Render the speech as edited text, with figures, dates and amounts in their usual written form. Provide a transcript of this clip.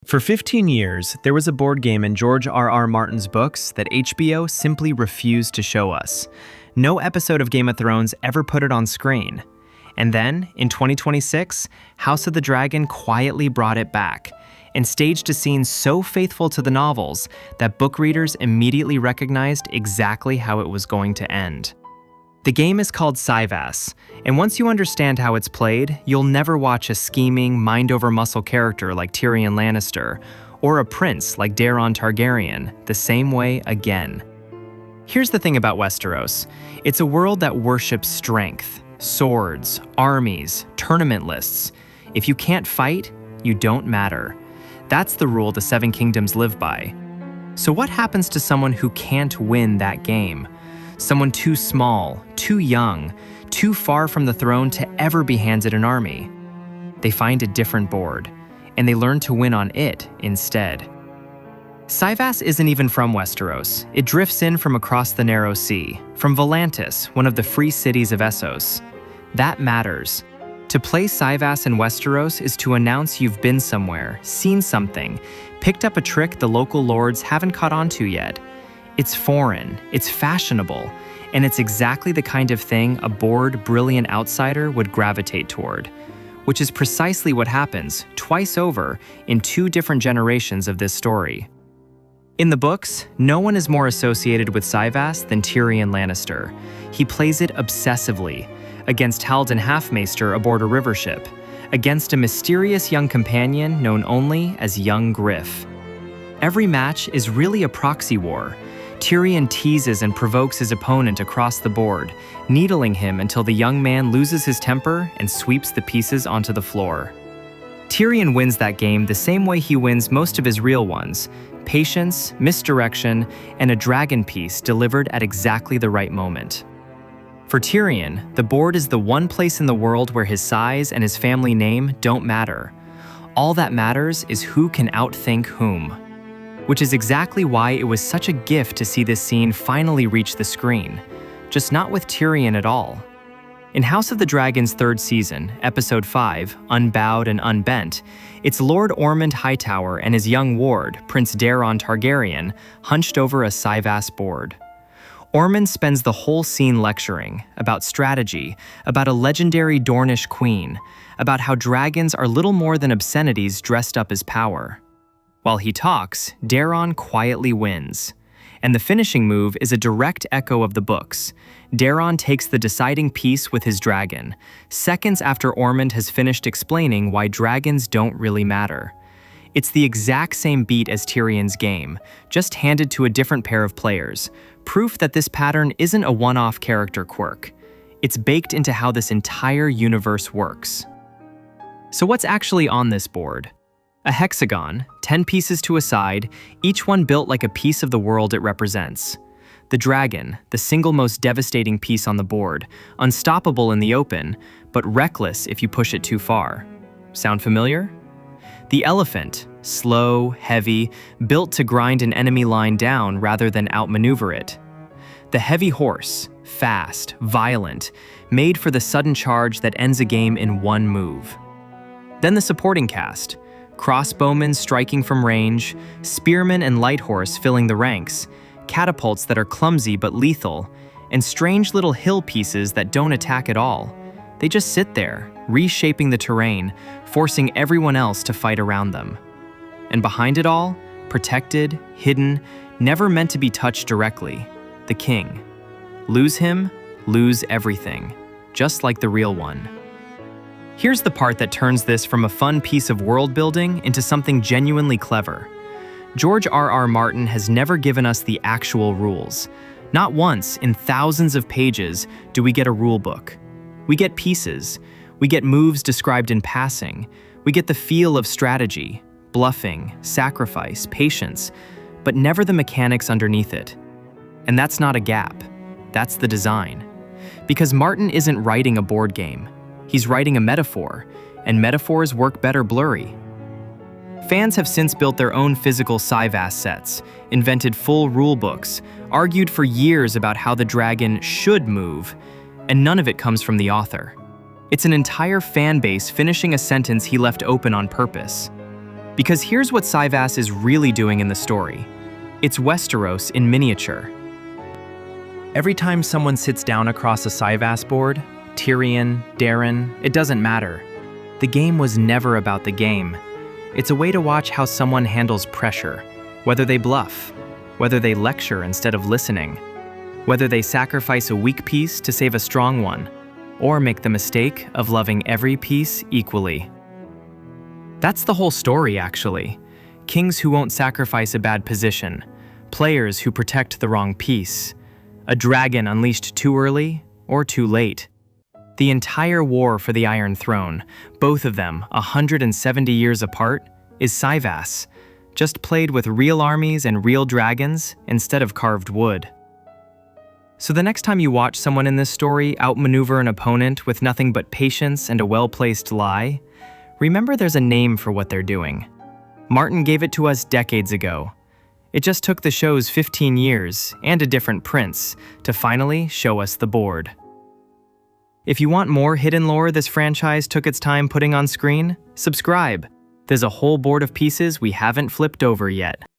For 15 years, there was a board game in George R.R. Martin's books that HBO simply refused to show us. No episode of Game of Thrones ever put it on screen. And then, in 2026, House of the Dragon quietly brought it back and staged a scene so faithful to the novels that book readers immediately recognized exactly how it was going to end. The game is called Cyvasse, and once you understand how it's played, you'll never watch a scheming, mind-over-muscle character like Tyrion Lannister or a prince like Daeron Targaryen the same way again. Here's the thing about Westeros. It's a world that worships strength, swords, armies, tournament lists. If you can't fight, you don't matter. That's the rule the Seven Kingdoms live by. So what happens to someone who can't win that game? Someone too small, too young, too far from the throne to ever be handed an army. They find a different board, and they learn to win on it instead. Cyvasse isn't even from Westeros. It drifts in from across the narrow sea, from Volantis, one of the free cities of Essos. That matters. To play Cyvasse in Westeros is to announce you've been somewhere, seen something, picked up a trick the local lords haven't caught on to yet. It's foreign, it's fashionable, and it's exactly the kind of thing a bored, brilliant outsider would gravitate toward, which is precisely what happens twice over in two different generations of this story. In the books, no one is more associated with Cyvasse than Tyrion Lannister. He plays it obsessively, against Haldon Halfmaester aboard a river ship, against a mysterious young companion known only as Young Griff. Every match is really a proxy war. Tyrion teases and provokes his opponent across the board, needling him until the young man loses his temper and sweeps the pieces onto the floor. Tyrion wins that game the same way he wins most of his real ones: patience, misdirection, and a dragon piece delivered at exactly the right moment. For Tyrion, the board is the one place in the world where his size and his family name don't matter. All that matters is who can outthink whom. Which is exactly why it was such a gift to see this scene finally reach the screen, just not with Tyrion at all. In House of the Dragon's third season, Episode 5, Unbowed and Unbent, it's Lord Ormond Hightower and his young ward, Prince Daeron Targaryen, hunched over a Cyvasse board. Ormond spends the whole scene lecturing about strategy, about a legendary Dornish queen, about how dragons are little more than obscenities dressed up as power. While he talks, Daeron quietly wins. And the finishing move is a direct echo of the books. Daeron takes the deciding piece with his dragon, seconds after Ormond has finished explaining why dragons don't really matter. It's the exact same beat as Tyrion's game, just handed to a different pair of players, proof that this pattern isn't a one-off character quirk. It's baked into how this entire universe works. So what's actually on this board? A hexagon, 10 pieces to a side, each one built like a piece of the world it represents. The dragon, the single most devastating piece on the board, unstoppable in the open, but reckless if you push it too far. Sound familiar? The elephant, slow, heavy, built to grind an enemy line down rather than outmaneuver it. The heavy horse, fast, violent, made for the sudden charge that ends a game in one move. Then the supporting cast, crossbowmen striking from range, spearmen and light horse filling the ranks, catapults that are clumsy but lethal, and strange little hill pieces that don't attack at all. They just sit there, reshaping the terrain, forcing everyone else to fight around them. And behind it all, protected, hidden, never meant to be touched directly, the king. Lose him, lose everything, just like the real one. Here's the part that turns this from a fun piece of world building into something genuinely clever. George R.R. Martin has never given us the actual rules. Not once in thousands of pages do we get a rule book. We get pieces. We get moves described in passing. We get the feel of strategy, bluffing, sacrifice, patience, but never the mechanics underneath it. And that's not a gap. That's the design. Because Martin isn't writing a board game. He's writing a metaphor, and metaphors work better blurry. Fans have since built their own physical Cyvasse sets, invented full rule books, argued for years about how the dragon should move, and none of it comes from the author. It's an entire fan base finishing a sentence he left open on purpose. Because here's what Cyvasse is really doing in the story. It's Westeros in miniature. Every time someone sits down across a Cyvasse board, Tyrion, Darren, it doesn't matter. The game was never about the game. It's a way to watch how someone handles pressure, whether they bluff, whether they lecture instead of listening, whether they sacrifice a weak piece to save a strong one, or make the mistake of loving every piece equally. That's the whole story, actually. Kings who won't sacrifice a bad position, players who protect the wrong piece, a dragon unleashed too early or too late. The entire war for the Iron Throne, both of them 170 years apart, is Cyvasse, just played with real armies and real dragons instead of carved wood. So the next time you watch someone in this story outmaneuver an opponent with nothing but patience and a well-placed lie, remember there's a name for what they're doing. Martin gave it to us decades ago. It just took the show's 15 years and a different prince to finally show us the board. If you want more hidden lore this franchise took its time putting on screen, subscribe. There's a whole board of pieces we haven't flipped over yet.